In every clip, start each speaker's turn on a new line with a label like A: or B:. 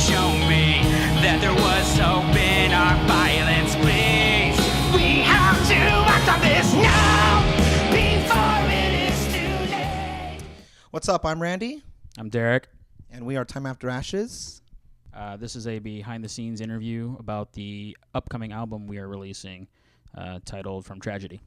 A: show me that there was hope in our violence, please. We have to act on this now before it is too late.
B: What's up? I'm Randy,
C: I'm Derek.
B: and we are Time After Ashes.
C: This is a behind-the-scenes interview about the upcoming album we are releasing, titled From Tragedy.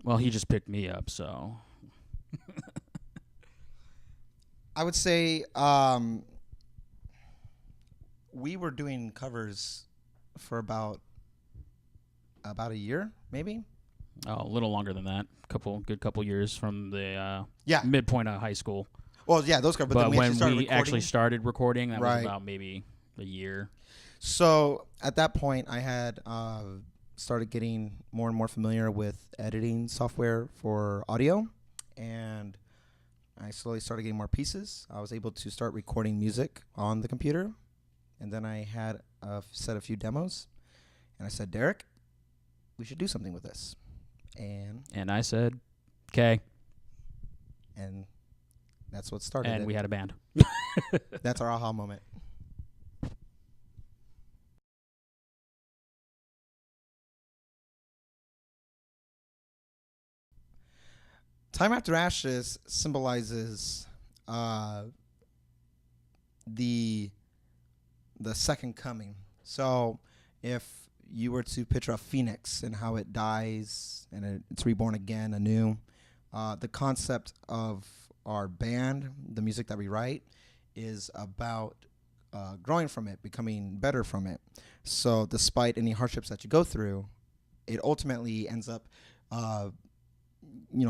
C: Well, he just picked me up, so...
B: I would say we were doing covers for about a year, maybe.
C: Oh, a little longer than that. Good couple years from the
B: Yeah.
C: midpoint of high school.
B: Well, yeah, those covers.
C: But
B: then
C: when
B: we
C: actually started recording, that
B: Right.
C: was about maybe a year.
B: So at that point, I had started getting more and more familiar with editing software for audio, and I slowly started getting more pieces. I was able to start recording music on the computer, and then I had set a few demos, and I said, Derek, we should do something with this.
C: And I said, okay.
B: And that's what started
C: And
B: it.
C: we had a band.
B: That's our aha moment. Time After Ashes symbolizes the second coming. So if you were to picture a phoenix and how it dies and it's reborn again anew, the concept of our band, the music that we write, is about growing from it, becoming better from it. So despite any hardships that you go through, it ultimately ends up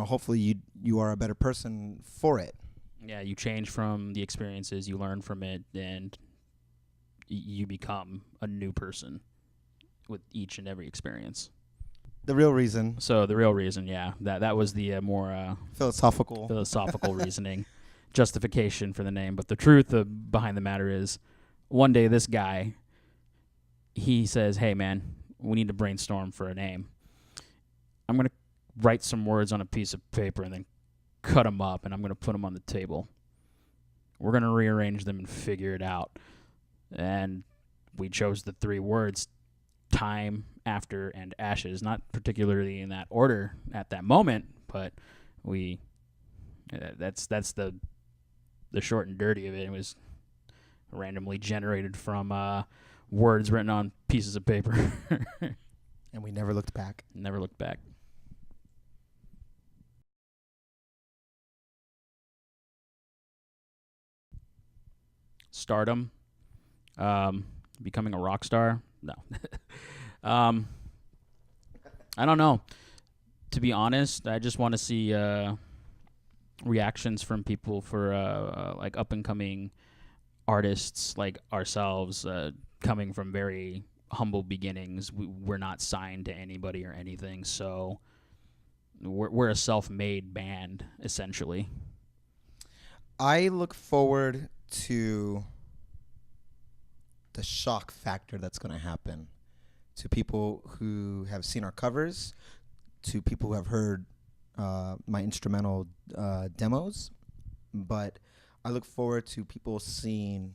B: hopefully you are a better person for it.
C: Yeah, you change from the experiences, you learn from it, and you become a new person with each and every experience.
B: The real reason.
C: So the real reason, yeah, that was the more
B: Philosophical
C: reasoning, justification for the name. But the truth behind the matter is, one day this guy, he says, hey, man, we need to brainstorm for a name. I'm going to write some words on a piece of paper and then cut them up, and I'm going to put them on the table. We're going to rearrange them and figure it out. And we chose the three words, Time, After, and Ashes. Not particularly in that order at that moment, but we that's the short and dirty of it. It was randomly generated from words written on pieces of paper.
B: And we never looked back.
C: Never looked back. Stardom, becoming a rock star. No. I don't know. To be honest, I just want to see reactions from people for like up and coming artists like ourselves, coming from very humble beginnings. We're not signed to anybody or anything, so we're a self-made band essentially.
B: I look forward to the shock factor that's going to happen to people who have seen our covers, to people who have heard my instrumental demos, but I look forward to people seeing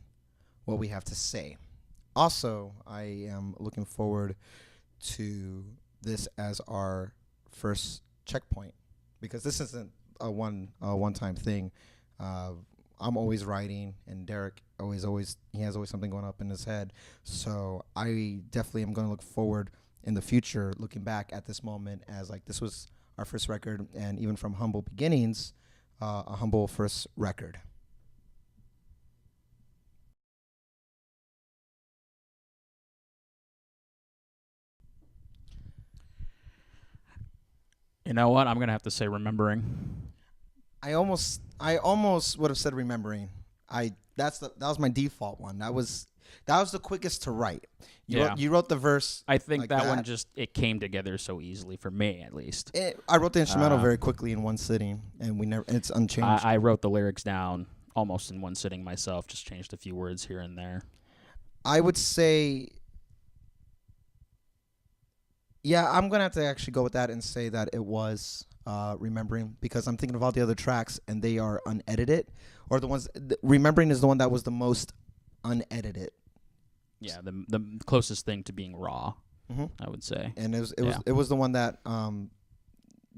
B: what we have to say. Also, I am looking forward to this as our first checkpoint, because this isn't a one-time thing. I'm always writing, and Derek he has always something going up in his head. So I definitely am going to look forward in the future, looking back at this moment as like this was our first record, and even from humble beginnings, a humble first record.
C: You know what? I'm gonna have to say remembering.
B: I almost would have said remembering. That was my default one. That was the quickest to write. You wrote the verse.
C: I think
B: like
C: that one it came together so easily for me, at least.
B: I wrote the instrumental very quickly in one sitting, and it's unchanged.
C: I wrote the lyrics down almost in one sitting myself. Just changed a few words here and there.
B: I would say Yeah, I'm gonna have to actually go with that and say that it was Remembering, because I'm thinking of all the other tracks and they are unedited, or the ones Remembering is the one that was the most unedited.
C: Yeah, the closest thing to being raw,
B: Mm-hmm.
C: I would say.
B: And
C: Yeah.
B: it was the one that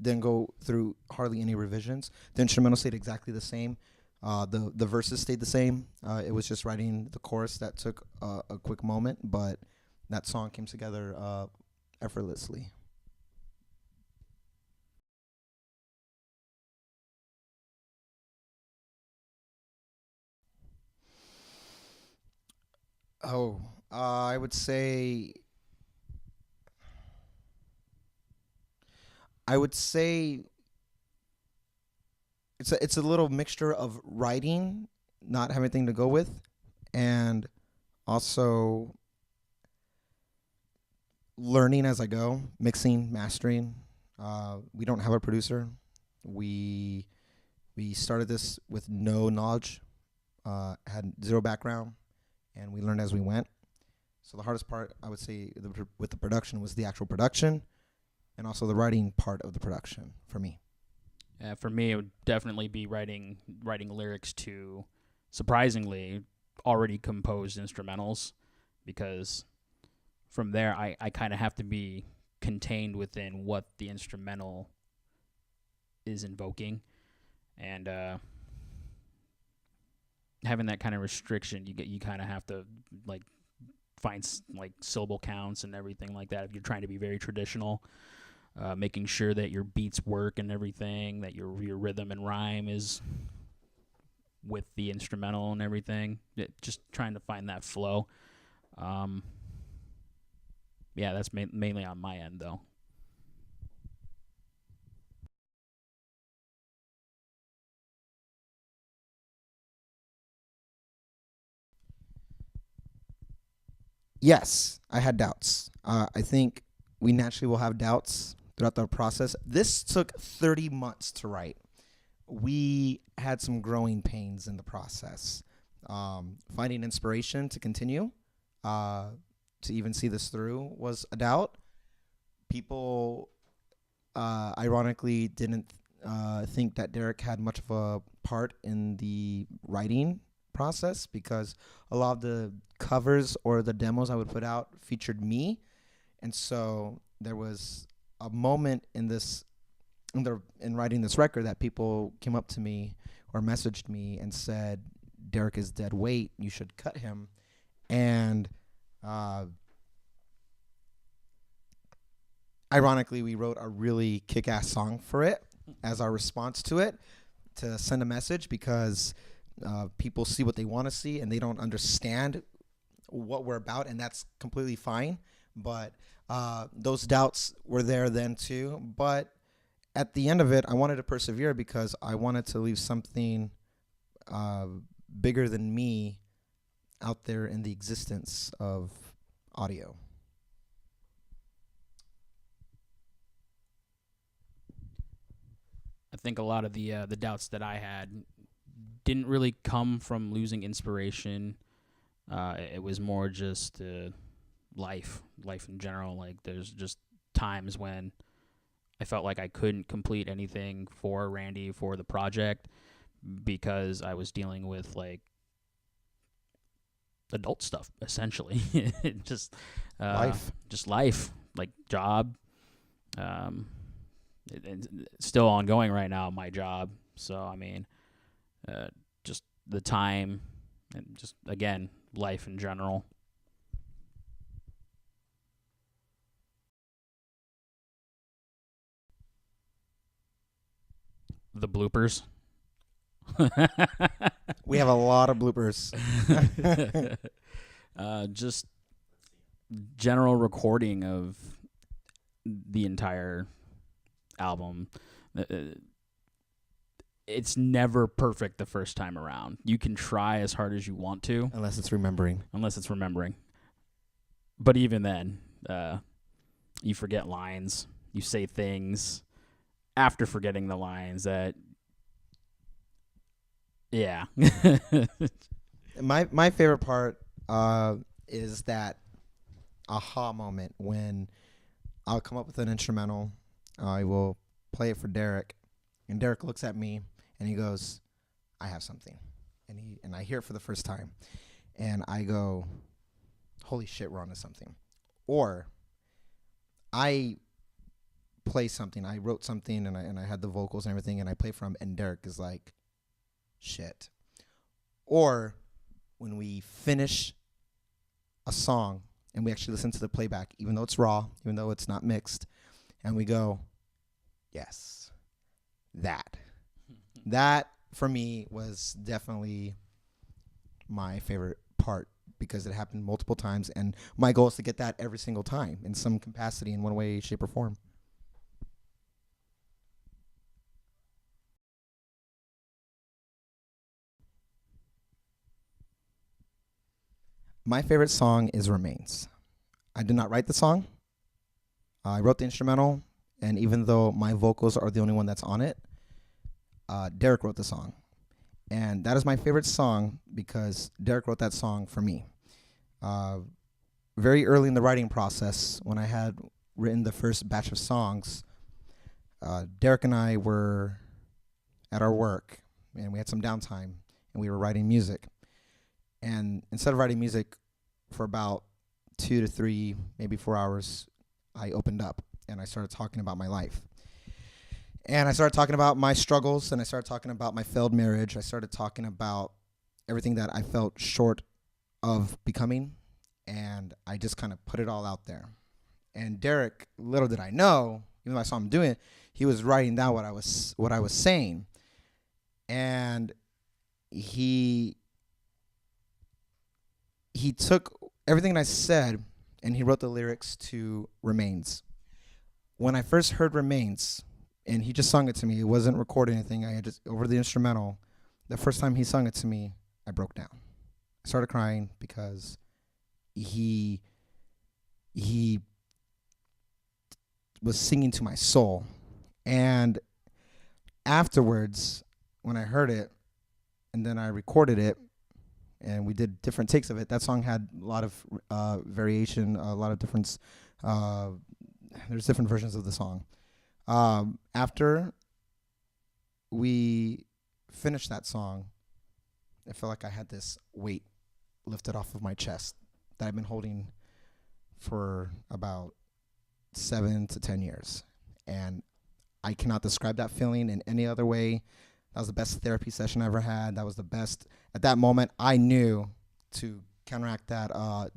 B: didn't go through hardly any revisions. The instrumental stayed exactly the same. The verses stayed the same. It was just writing the chorus that took a quick moment, but that song came together effortlessly. Oh, I would say I would say it's a little mixture of writing, not having anything to go with, and also learning as I go, mixing, mastering. We don't have a producer. We we started this with no knowledge, had zero background, and we learned as we went. So the hardest part, I would say, with the production was the actual production, and also the writing part of the production for me.
C: For me, it would definitely be writing lyrics to surprisingly already composed instrumentals, because from there I kind of have to be contained within what the instrumental is invoking, and having that kind of restriction, you kind of have to like find like syllable counts and everything like that if you're trying to be very traditional. Making sure that your beats work and everything, that your rhythm and rhyme is with the instrumental and everything. Just trying to find that flow. Yeah, that's mainly on my end, though.
B: Yes, I had doubts. I think we naturally will have doubts throughout the process. This took 30 months to write. We had some growing pains in the process. Finding inspiration to continue, to even see this through, was a doubt. People, ironically, didn't think that Derek had much of a part in the writing process, because a lot of the covers or the demos I would put out featured me, and so there was a moment in writing this record that people came up to me or messaged me and said, Derek is dead weight, you should cut him. And ironically, we wrote a really kick-ass song for it as our response to it, to send a message, because people see what they want to see and they don't understand what we're about, and that's completely fine. But those doubts were there then too. But at the end of it, I wanted to persevere because I wanted to leave something bigger than me out there in the existence of audio.
C: I think a lot of the doubts that I had didn't really come from losing inspiration. It was more just life in general. Like, there's just times when I felt like I couldn't complete anything for Randy for the project because I was dealing with like adult stuff, essentially. just just life, like job. It's still ongoing right now, my job. So I mean, just the time, and just again, life in general. The bloopers.
B: We have a lot of bloopers.
C: Just general recording of the entire album. It's never perfect the first time around. You can try as hard as you want to,
B: Unless it's remembering.
C: But even then, you forget lines. You say things after forgetting the lines that, yeah.
B: My favorite part is that aha moment when I'll come up with an instrumental. I will play it for Derek, and Derek looks at me and he goes, "I have something," and I hear it for the first time, and I go, "Holy shit, we're onto something." Or I play something. I wrote something and I had the vocals and everything, and I play from, and Derek is like, "Shit." Or when we finish a song and we actually listen to the playback, even though it's raw, even though it's not mixed, and we go, "Yes, that." That for me was definitely my favorite part because it happened multiple times, and my goal is to get that every single time in some capacity, in one way, shape, or form. My favorite song is Remains. I did not write the song. I wrote the instrumental, and even though my vocals are the only one that's on it, Derek wrote the song. And that is my favorite song because Derek wrote that song for me. Very early in the writing process, when I had written the first batch of songs, Derek and I were at our work, and we had some downtime, and we were writing music. And instead of writing music for about 2 to 3, maybe 4 hours, I opened up and I started talking about my life. And I started talking about my struggles, and I started talking about my failed marriage. I started talking about everything that I felt short of becoming, and I just kind of put it all out there. And Derek, little did I know, even though I saw him doing it, he was writing down what I was saying. And he took everything I said and he wrote the lyrics to Remains. When I first heard Remains, and he just sung it to me, it wasn't recorded anything, I had just over the instrumental. The first time he sung it to me, I broke down. I started crying because he was singing to my soul. And afterwards, when I heard it, and then I recorded it, and we did different takes of it, that song had a lot of variation, a lot of difference. There's different versions of the song. After we finished that song, I felt like I had this weight lifted off of my chest that I've been holding for about 7 to 10 years. And I cannot describe that feeling in any other way. That was the best therapy session I ever had. That was the best. At that moment, I knew to counteract that,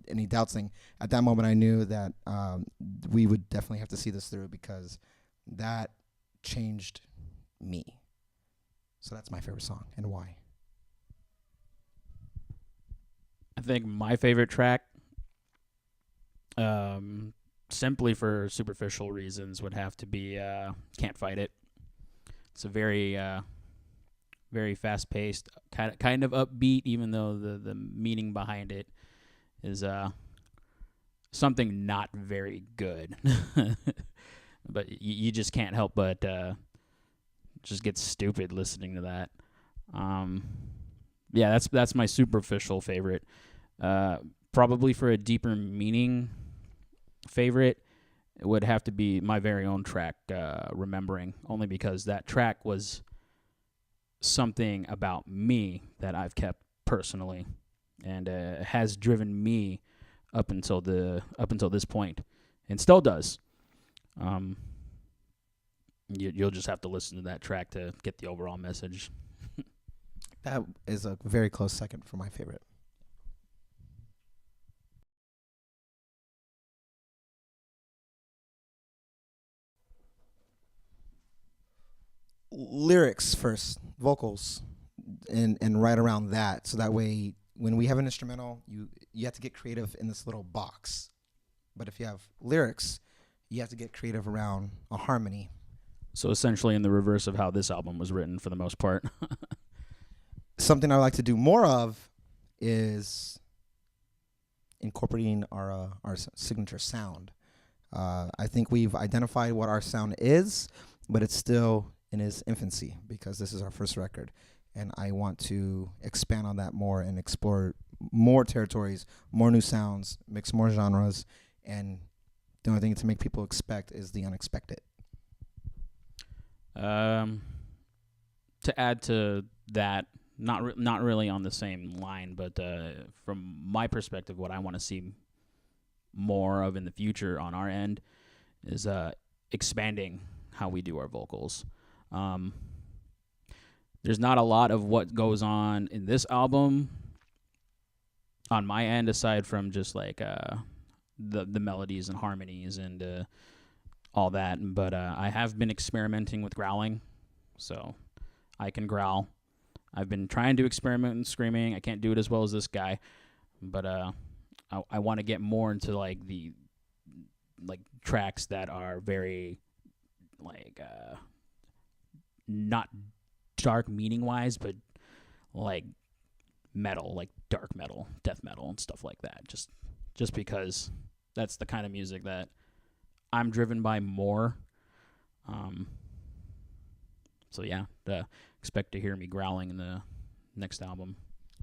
B: any doubts thing. At that moment, I knew that we would definitely have to see this through because that changed me. So that's my favorite song, and why.
C: I think my favorite track, simply for superficial reasons, would have to be "Can't Fight It." It's a very fast-paced, kind of upbeat, even though the meaning behind it is something not very good. But you just can't help but just get stupid listening to that. Yeah, that's my superficial favorite. Probably for a deeper meaning favorite, it would have to be my very own track, "Remembering," only because that track was something about me that I've kept personally, and has driven me up until this point, and still does. You'll just have to listen to that track to get the overall message.
B: That is a very close second for my favorite. Lyrics first, vocals, and right around that. So that way, when we have an instrumental, you have to get creative in this little box. But if you have lyrics, you have to get creative around a harmony.
C: So essentially in the reverse of how this album was written for the most part.
B: Something I like to do more of is incorporating our signature sound. I think we've identified what our sound is, but it's still in its infancy because this is our first record. And I want to expand on that more and explore more territories, more new sounds, mix more genres, and The only thing to make people expect is the unexpected.
C: To add to that, not really on the same line, but from my perspective, what I want to see more of in the future on our end is expanding how we do our vocals. There's not a lot of what goes on in this album on my end, aside from just like the melodies and harmonies and all that. But I have been experimenting with growling, so I can growl. I've been trying to experiment in screaming. I can't do it as well as this guy, but I want to get more into like the tracks that are very like not dark meaning wise, but like metal, like dark metal, death metal, and stuff like that. Just because that's the kind of music that I'm driven by more. So yeah, expect to hear me growling in the next album.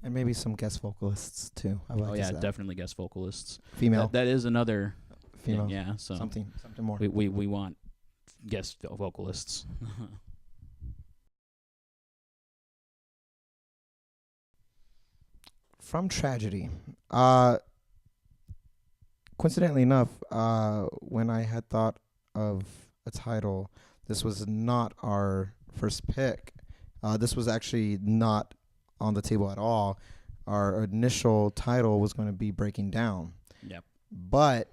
B: And maybe some guest vocalists too. I like
C: Oh yeah, definitely guest vocalists.
B: Female.
C: That is another
B: Female.
C: thing, yeah. So
B: Something more.
C: we want guest vocalists.
B: From Tragedy. Coincidentally enough, when I had thought of a title, this was not our first pick. This was actually not on the table at all. Our initial title was going to be Breaking Down.
C: Yep.
B: But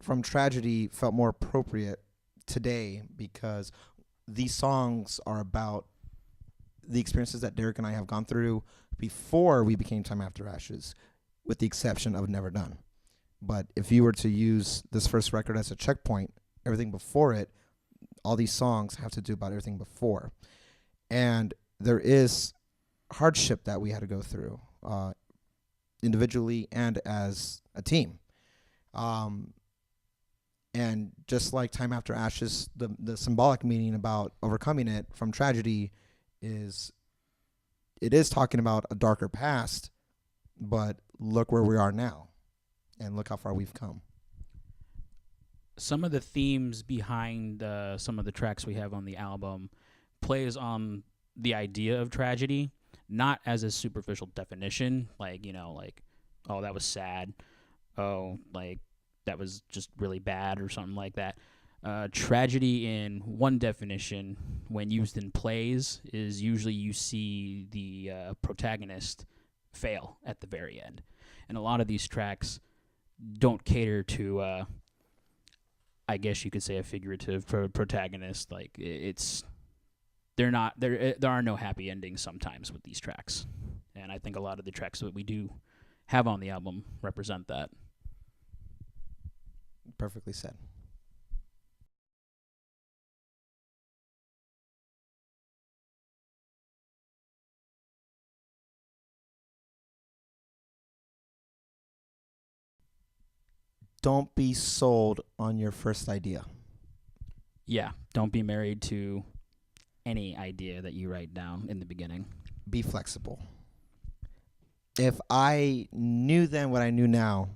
B: From Tragedy felt more appropriate today because these songs are about the experiences that Derek and I have gone through before we became Time After Ashes, with the exception of Never Done. But if you were to use this first record as a checkpoint, everything before it, all these songs have to do about everything before. And there is hardship that we had to go through individually and as a team. And just like Time After Ashes, the symbolic meaning about overcoming it from Tragedy is talking about a darker past, but look where we are now and look how far we've come.
C: Some of the themes behind some of the tracks we have on the album plays on the idea of tragedy, not as a superficial definition, like, oh, that was sad. Oh, like, that was just really bad or something like that. Tragedy, in one definition, when used in plays, is usually you see the protagonist fail at the very end. And a lot of these tracks don't cater to, I guess you could say, a figurative protagonist. Like, there are no happy endings sometimes with these tracks. And I think a lot of the tracks that we do have on the album represent that.
B: Perfectly said. Don't be sold on your first idea.
C: Yeah, don't be married to any idea that you write down in the beginning.
B: Be flexible. If I knew then what I knew now,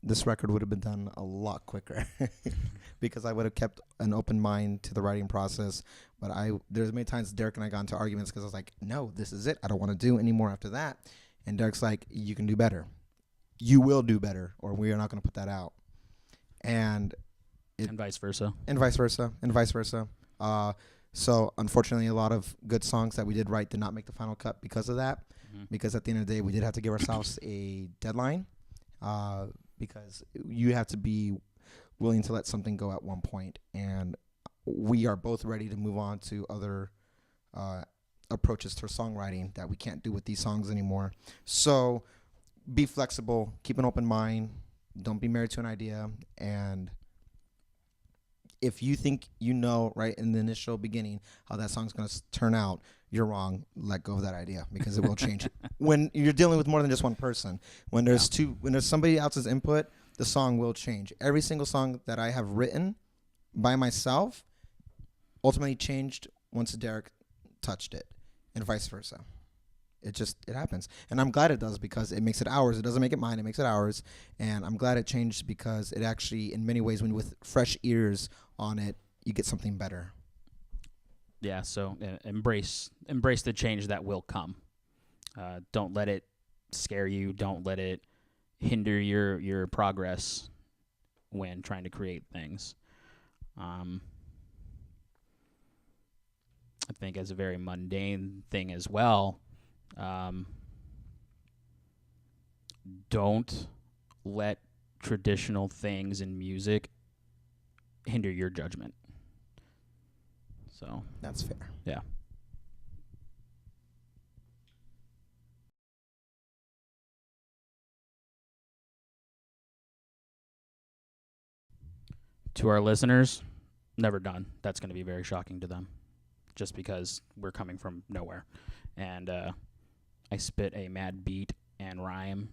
B: this record would have been done a lot quicker because I would have kept an open mind to the writing process. But there's many times Derek and I got into arguments because I was like, no, this is it. I don't want to do any more after that. And Derek's like, you can do better. You will do better, or we are not going to put that out. And
C: vice versa.
B: And vice versa. And vice versa. So unfortunately, a lot of good songs that we did write did not make the final cut because of that. Mm-hmm. Because at the end of the day, we did have to give ourselves a deadline. Because you have to be willing to let something go at one point. And we are both ready to move on to other approaches to songwriting that we can't do with these songs anymore. So be flexible, keep an open mind, don't be married to an idea. And if you think right in the initial beginning how that song's going to turn out, you're wrong. Let go of that idea because it will change. When you're dealing with more than just one person, when there's somebody else's input, the song will change. Every single song that I have written by myself ultimately changed once Derek touched it, and vice versa. It happens, and I'm glad it does because it makes it ours. It doesn't make it mine. It makes it ours, and I'm glad it changed because it actually, in many ways, when with fresh ears on it, you get something better.
C: Yeah, so embrace the change that will come. Don't let it scare you. Don't let it hinder your progress when trying to create things. I think as a very mundane thing as well, don't let traditional things in music hinder your judgment. So
B: That's fair.
C: yeah. To our listeners, never done. That's going to be very shocking to them, just because we're coming from nowhere, and I spit a mad beat and rhyme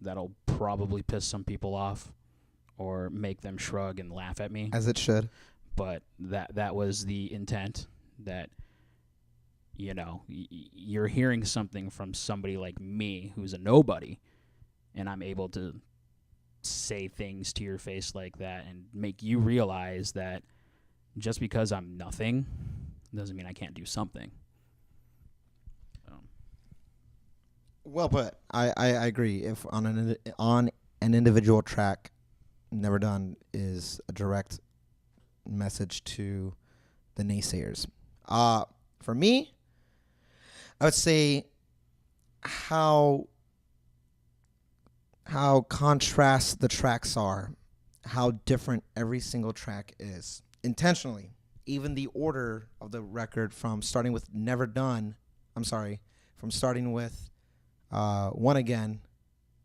C: that'll probably piss some people off or make them shrug and laugh at me.
B: As it should.
C: But that was the intent, that you're hearing something from somebody like me who's a nobody, and I'm able to say things to your face like that and make you realize that just because I'm nothing doesn't mean I can't do something.
B: Well put. I agree. If on an individual track, Never Done is a direct message to the naysayers. For me, I would say how contrast the tracks are, how different every single track is. Intentionally, even the order of the record from starting with Never Done, from starting with One Again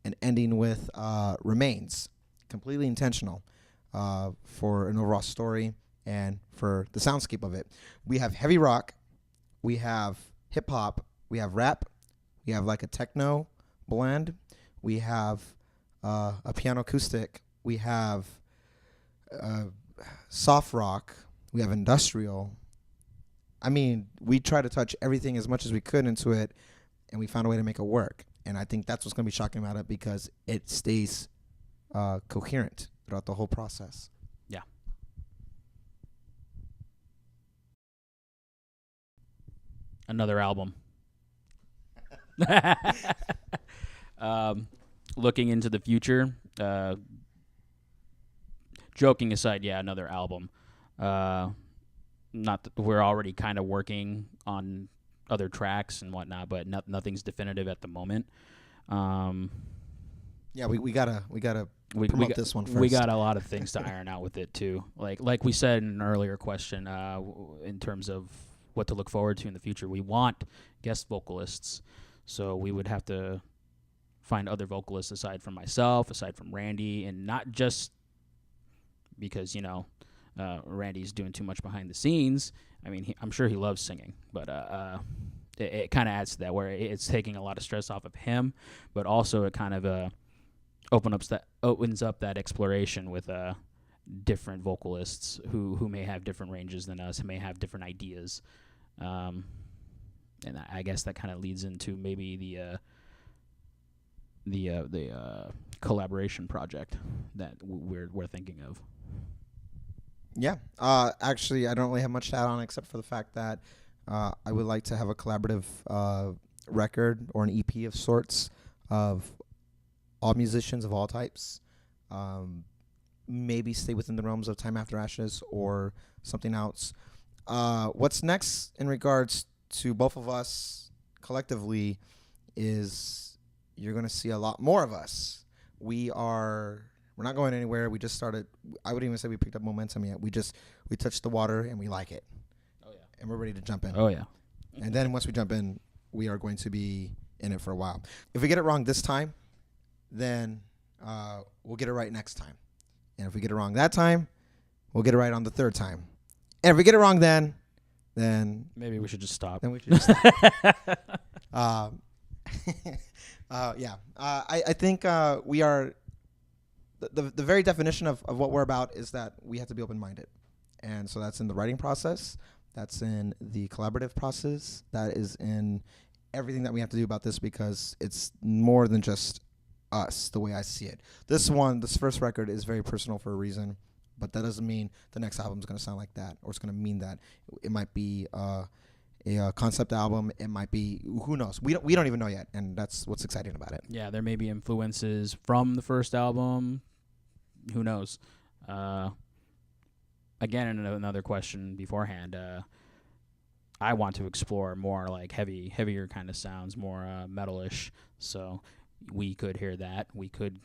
B: and ending with Remains. Completely intentional for an overall story and for the soundscape of it. We have heavy rock, we have hip hop, we have rap, we have like a techno blend, we have a piano acoustic, we have soft rock, we have industrial. I mean, we try to touch everything as much as we could into it, and we found a way to make it work. And I think that's what's going to be shocking about it, because it stays coherent throughout the whole process.
C: Yeah. Another album. Looking into the future, joking aside, yeah, another album. Not that we're already kind of working on other tracks and whatnot, but nothing's definitive at the moment.
B: Yeah, we gotta promote this one first.
C: We got a lot of things to iron out with it too. Like we said in an earlier question, in terms of what to look forward to in the future, we want guest vocalists. So we would have to find other vocalists aside from myself, aside from Randy, and not just because Randy's doing too much behind the scenes. I mean, I'm sure he loves singing, but it kind of adds to that, where it's taking a lot of stress off of him, but also it kind of opens up that exploration with different vocalists who may have different ranges than us, who may have different ideas, and I guess that kind of leads into maybe the collaboration project that we're thinking of.
B: Yeah. Actually, I don't really have much to add on except for the fact that I would like to have a collaborative record or an EP of sorts of all musicians of all types. Maybe stay within the realms of Time After Ashes or something else. What's next in regards to both of us collectively is you're going to see a lot more of us. We're not going anywhere. We just started. I wouldn't even say we picked up momentum yet. We touched the water and we like it. Oh yeah. And we're ready to jump in.
C: Oh yeah.
B: And then once we jump in, we are going to be in it for a while. If we get it wrong this time, then we'll get it right next time. And if we get it wrong that time, we'll get it right on the third time. And if we get it wrong then
C: maybe we should just stop.
B: Then we should just stop. Yeah. I think we are the very definition of what we're about is that we have to be open-minded. And so that's in the writing process. That's in the collaborative process. That is in everything that we have to do about this because it's more than just us, the way I see it. This first record is very personal for a reason, but that doesn't mean the next album is going to sound like that, or it's going to mean that. It might be a concept album. It might be, who knows? We don't even know yet, and that's what's exciting about it.
C: Yeah, there may be influences from the first album. Who knows? Again, another question beforehand. I want to explore more like heavier kind of sounds, more metalish. So we could hear that. We could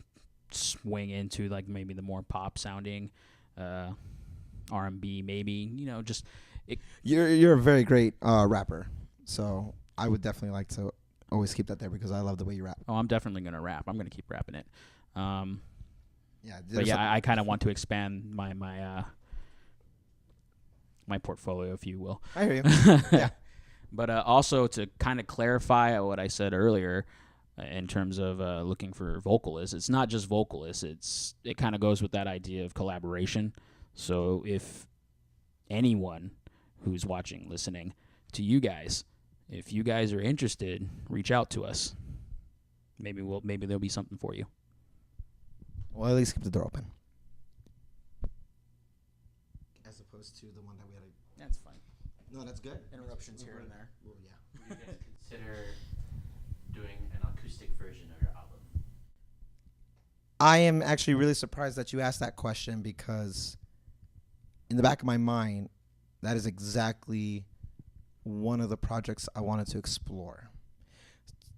C: swing into like maybe the more pop sounding R&B, maybe. Just
B: You're a very great rapper, so I would definitely like to always keep that there because I love the way you rap.
C: Oh, I'm definitely gonna rap. I'm gonna keep rapping it.
B: Yeah,
C: But yeah, I kind of want to expand my portfolio, if you will.
B: I hear you. Yeah.
C: But also to kind of clarify what I said earlier in terms of looking for vocalists, it's not just vocalists. It kind of goes with that idea of collaboration. So if anyone who's watching, listening to you guys, if you guys are interested, reach out to us. Maybe there'll be something for you.
B: Well, at least keep the door open. As opposed to the one that we had.
C: That's fine.
B: No, that's good.
C: Interruptions here and there.
B: Well, yeah.
D: Would you guys consider doing an acoustic version of your album?
B: I am actually really surprised that you asked that question because in the back of my mind, that is exactly one of the projects I wanted to explore.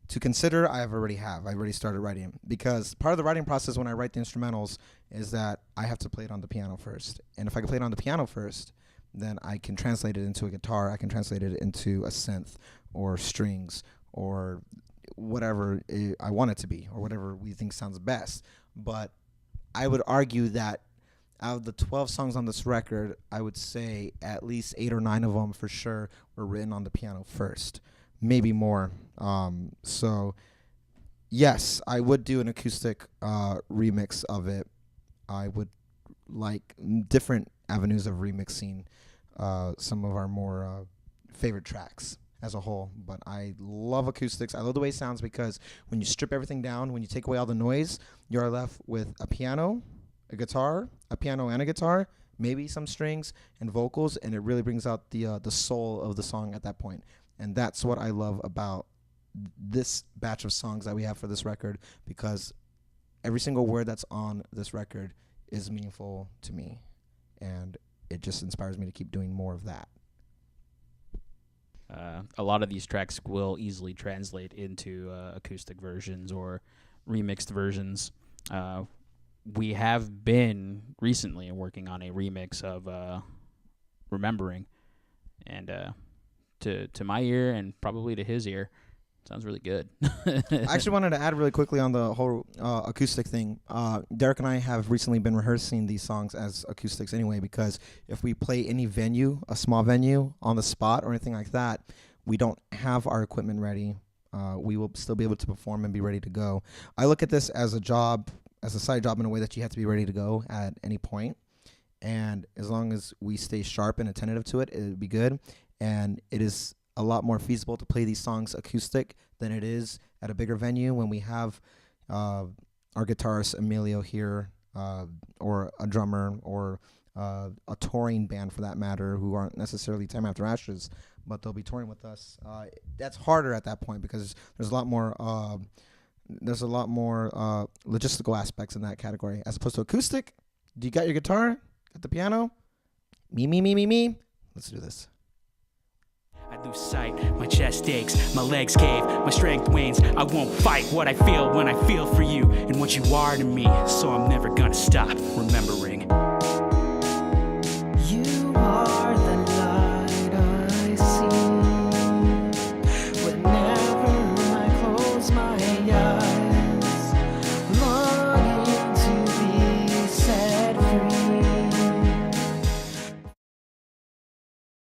B: To consider, I've already started writing because part of the writing process when I write the instrumentals is that I have to play it on the piano first. And if I can play it on the piano first, then I can translate it into a guitar. I can translate it into a synth or strings or whatever I want it to be or whatever we think sounds best. But I would argue that out of the 12 songs on this record, I would say at least 8 or 9 of them for sure were written on the piano first. Maybe more. So, yes, I would do an acoustic remix of it. I would like different avenues of remixing some of our more favorite tracks as a whole. But I love acoustics. I love the way it sounds because when you strip everything down, when you take away all the noise, you're left with a piano, a guitar, a piano and a guitar, maybe some strings and vocals, and it really brings out the soul of the song at that point. And that's what I love about this batch of songs that we have for this record because every single word that's on this record is meaningful to me. And it just inspires me to keep doing more of that.
C: A lot of these tracks will easily translate into acoustic versions or remixed versions. We have been recently working on a remix of Remembering. And to my ear and probably to his ear, sounds really good.
B: I actually wanted to add really quickly on the whole acoustic thing. Derek and I have recently been rehearsing these songs as acoustics anyway, because if we play any venue, a small venue, on the spot or anything like that, we don't have our equipment ready. We will still be able to perform and be ready to go. I look at this as a job, as a side job in a way that you have to be ready to go at any point. And as long as we stay sharp and attentive to it, it would be good. And it is a lot more feasible to play these songs acoustic than it is at a bigger venue when we have our guitarist Emilio here or a drummer or a touring band for that matter who aren't necessarily Time After Ashes, but they'll be touring with us. That's harder at that point because there's a lot more logistical aspects in that category as opposed to acoustic. Do you got your guitar? Got the piano? Me. Let's do this.
A: I lose sight, my chest aches, my legs cave, my strength wanes. I won't fight what I feel when I feel for you and what you are to me. So I'm never gonna stop remembering.